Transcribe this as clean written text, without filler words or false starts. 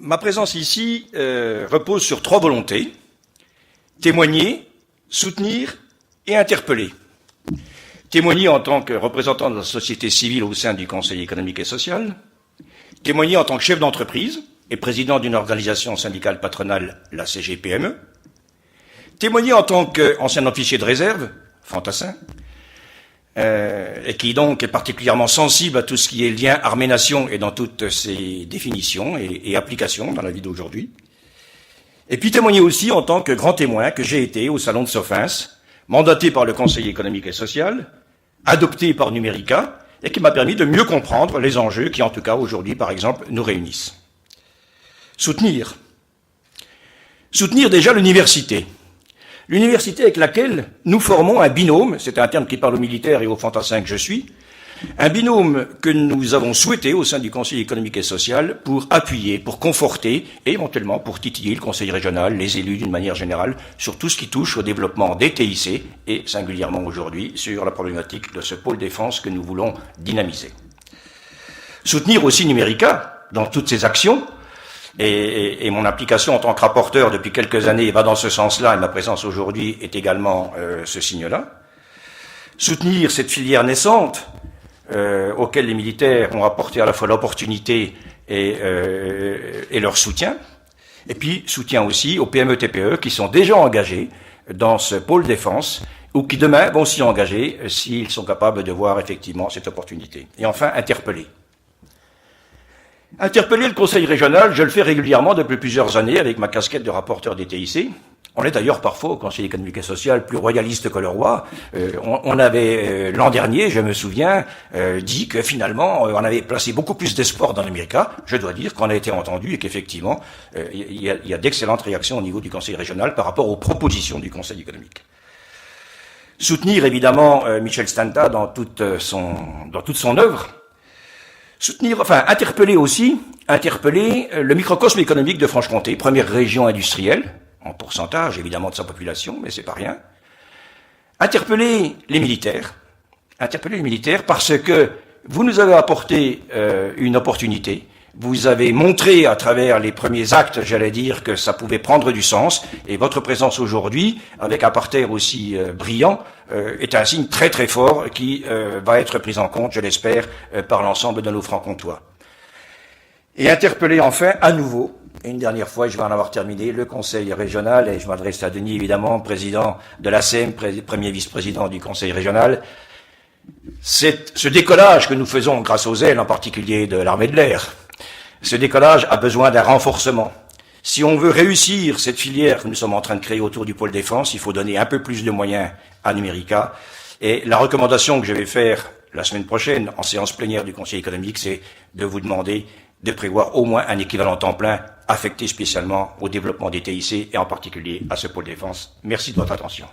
Ma présence ici repose sur trois volontés: témoigner, soutenir et interpeller. Témoigner en tant que représentant de la société civile au sein du Conseil économique et social, témoigner en tant que chef d'entreprise et président d'une organisation syndicale patronale, la CGPME, témoigner en tant qu'ancien officier de réserve, fantassin, et qui donc est particulièrement sensible à tout ce qui est lien armée-nation et dans toutes ses définitions et applications dans la vie d'aujourd'hui. Et puis témoigner aussi en tant que grand témoin que j'ai été au salon de Sofins, mandaté par le Conseil économique et social, adopté par Numérica, et qui m'a permis de mieux comprendre les enjeux qui, en tout cas aujourd'hui, par exemple, nous réunissent. Soutenir. Soutenir déjà l'université. L'université avec laquelle nous formons un binôme, c'est un terme qui parle aux militaires et aux fantassins que je suis, un binôme que nous avons souhaité au sein du Conseil économique et social pour appuyer, pour conforter et éventuellement pour titiller le Conseil régional, les élus d'une manière générale, sur tout ce qui touche au développement des TIC et singulièrement aujourd'hui sur la problématique de ce pôle défense que nous voulons dynamiser. Soutenir aussi Numérica dans toutes ses actions, et mon implication en tant que rapporteur depuis quelques années va dans ce sens-là, et ma présence aujourd'hui est également ce signe-là. Soutenir cette filière naissante, auquel les militaires ont apporté à la fois l'opportunité et leur soutien, et puis soutien aussi aux PME-TPE qui sont déjà engagés dans ce pôle défense, ou qui demain vont s'y engager s'ils sont capables de voir effectivement cette opportunité. Et enfin, interpeller. Interpeller le Conseil régional, je le fais régulièrement depuis plusieurs années avec ma casquette de rapporteur des TIC. On est d'ailleurs parfois au Conseil économique et social plus royaliste que le roi. On avait, l'an dernier, je me souviens, dit que finalement, on avait placé beaucoup plus d'espoir dans Numérica. Je dois dire qu'on a été entendu et qu'effectivement, il y a d'excellentes réactions au niveau du Conseil régional par rapport aux propositions du Conseil économique. Soutenir évidemment Michel Stanta dans toute son œuvre. Soutenir, enfin, interpeller le microcosme économique de Franche-Comté, première région industrielle, en pourcentage évidemment de sa population, mais c'est pas rien. Interpeller les militaires parce que vous nous avez apporté une opportunité, vous avez montré à travers les premiers actes, j'allais dire, que ça pouvait prendre du sens, et votre présence aujourd'hui, avec un parterre aussi brillant, est un signe très très fort qui va être pris en compte, je l'espère, par l'ensemble de nos francs-comtois. Et interpeller enfin à nouveau, et une dernière fois, je vais en avoir terminé, le Conseil régional, et je m'adresse à Denis évidemment, président de l'ACM, premier vice-président du Conseil régional. Ce décollage que nous faisons grâce aux ailes, en particulier de l'armée de l'air, ce décollage a besoin d'un renforcement. Si on veut réussir cette filière que nous sommes en train de créer autour du pôle défense, il faut donner un peu plus de moyens à Numérica. Et la recommandation que je vais faire la semaine prochaine en séance plénière du Conseil économique, c'est de vous demander de prévoir au moins un équivalent temps plein affecté spécialement au développement des TIC et en particulier à ce pôle défense. Merci de votre attention.